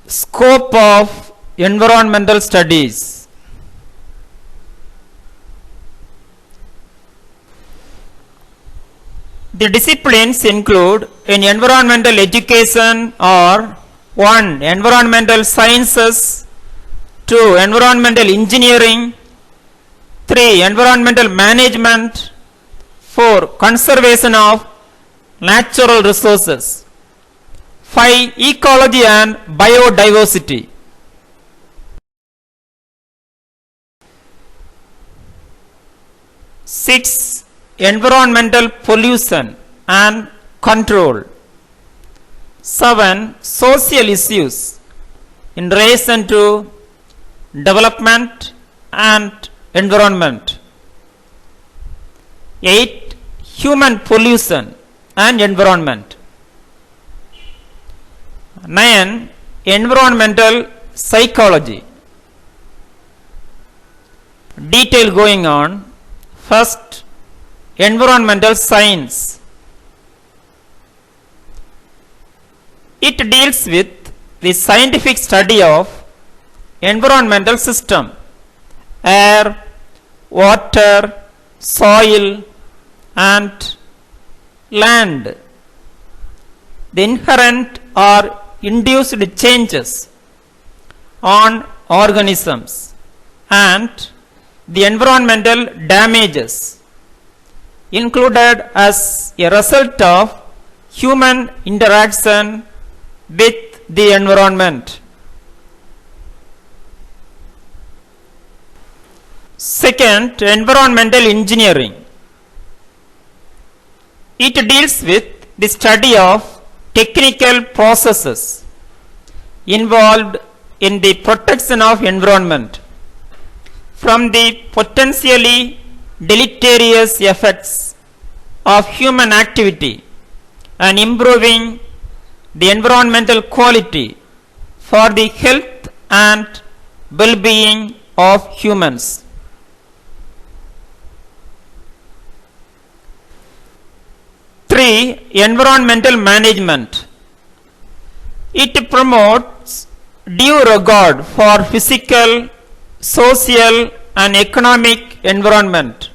Scope of environmental studies. The disciplines include in environmental education are 1. Environmental sciences, 2. Environmental engineering, 3. Environmental management, 4. Conservation of natural resources, 5. Ecology and biodiversity. 6. Environmental pollution and control. 7. Social issues in relation to development and environment. 8. Human pollution and environment. 9. Environmental psychology. Detail going on. First, environmental science. It deals with the scientific study of environmental system, air, water, soil and land, the inherent or induced changes on organisms and the environmental damages included as a result of human interaction with the environment. Second, environmental engineering. It deals with the study of technical processes involved in the protection of environment from the potentially deleterious effects of human activity and improving the environmental quality for the health and well-being of humans. Three, environmental management. It promotes due regard for physical, social and economic environment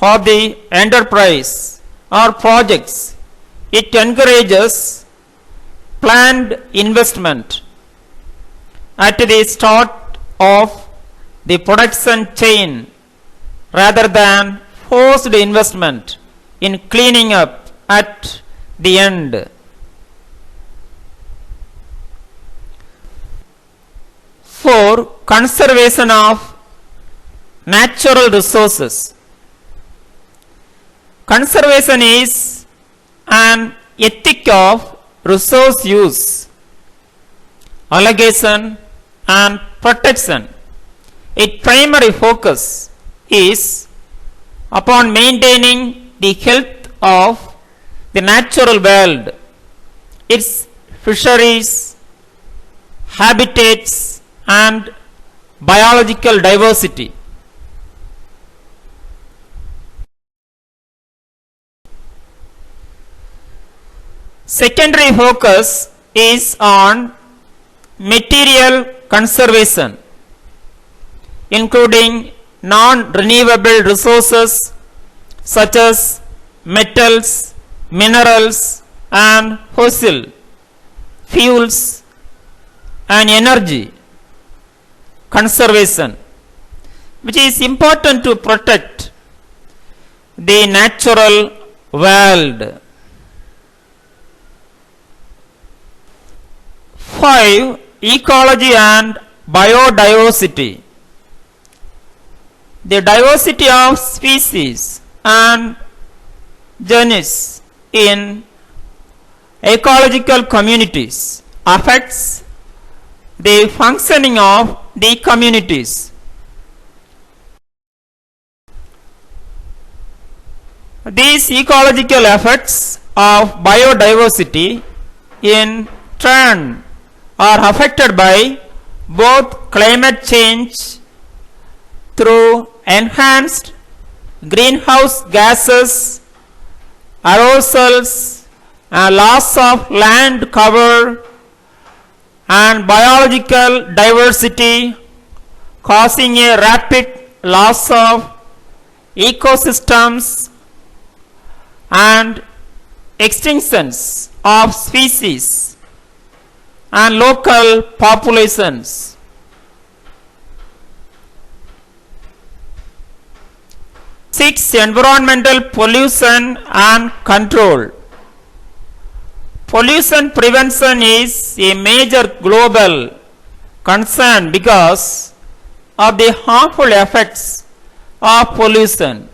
of the enterprise or projects. It encourages planned investment at the start of the production chain rather than forced investment in cleaning up at the end. Four, conservation of natural resources. Conservation is an ethic of resource use, allocation and protection. Its primary focus is upon maintaining the health of the natural world, its fisheries, habitats and biological diversity. Secondary focus is on material conservation, including non-renewable resources such as metals, minerals and fossil fuels and energy conservation, which is important to protect the natural world. 5. Ecology and biodiversity. The diversity of species and genus in ecological communities affects the functioning of the communities. These ecological effects of biodiversity in turn are affected by both climate change through enhanced greenhouse gases, aerosols, loss of land cover and biological diversity, causing a rapid loss of ecosystems and extinctions of species and local populations. Six, environmental pollution and control. Pollution prevention is a major global concern because of the harmful effects of pollution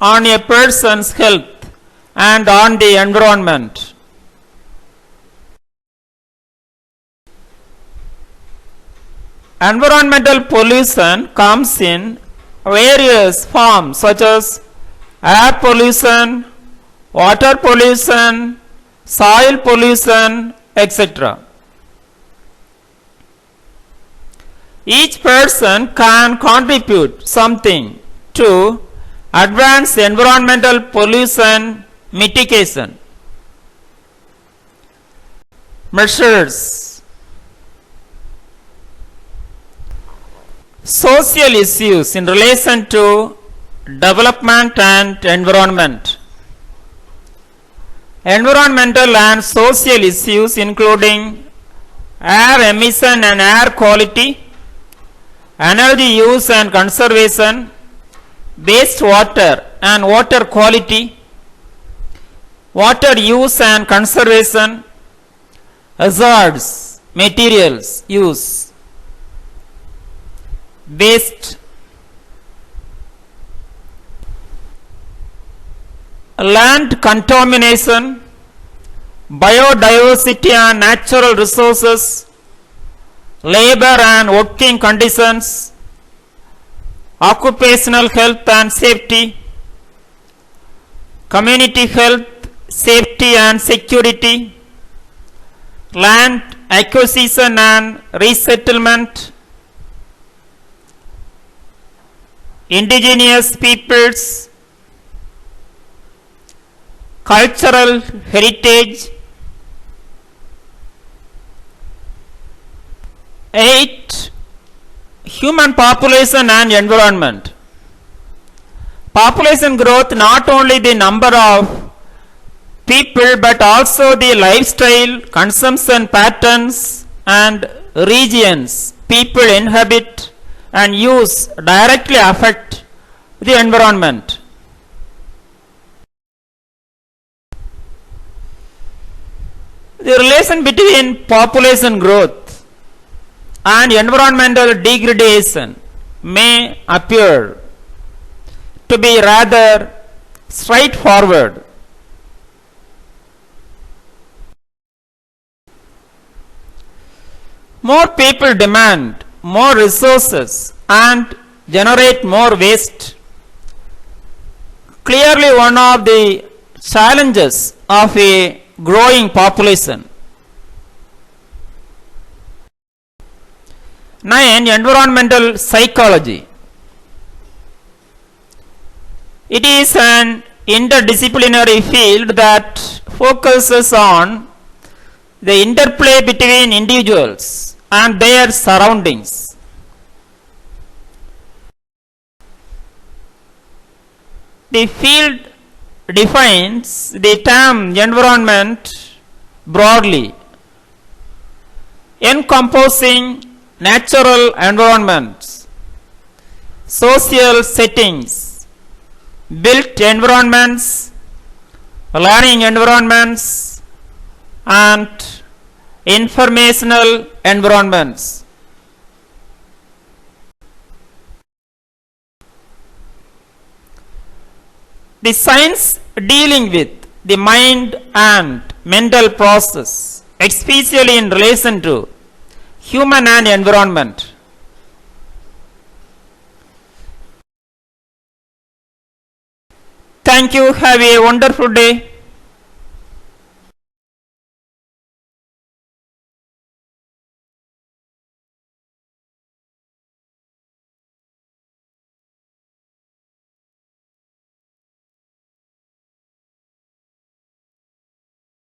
on a person's health and on the environment. Environmental pollution comes in various forms such as air pollution, water pollution, soil pollution, etc. Each person can contribute something to advance environmental pollution mitigation. Measures. Social issues in relation to development and environment. Environmental and social issues including air emission and air quality, energy use and conservation, wastewater and water quality, water use and conservation, hazards, materials use, waste, land contamination, biodiversity and natural resources, labor and working conditions, occupational health and safety, community health, safety and security, land acquisition and resettlement, indigenous peoples, cultural heritage. 8. Human population and environment. Population growth not only the number of people but also the lifestyle, consumption patterns and regions people inhabit and use directly affect the environment. The relation between population growth and environmental degradation may appear to be rather straightforward. More people demand more resources and generate more waste. Clearly one of the challenges of a growing population. 9. Environmental psychology. It is an interdisciplinary field that focuses on the interplay between individuals and their surroundings. The field defines the term environment broadly, encompassing natural environments, social settings, built environments, learning environments, and informational environments. The science dealing with the mind and mental process, especially in relation to human and environment. Thank you. Have a wonderful day.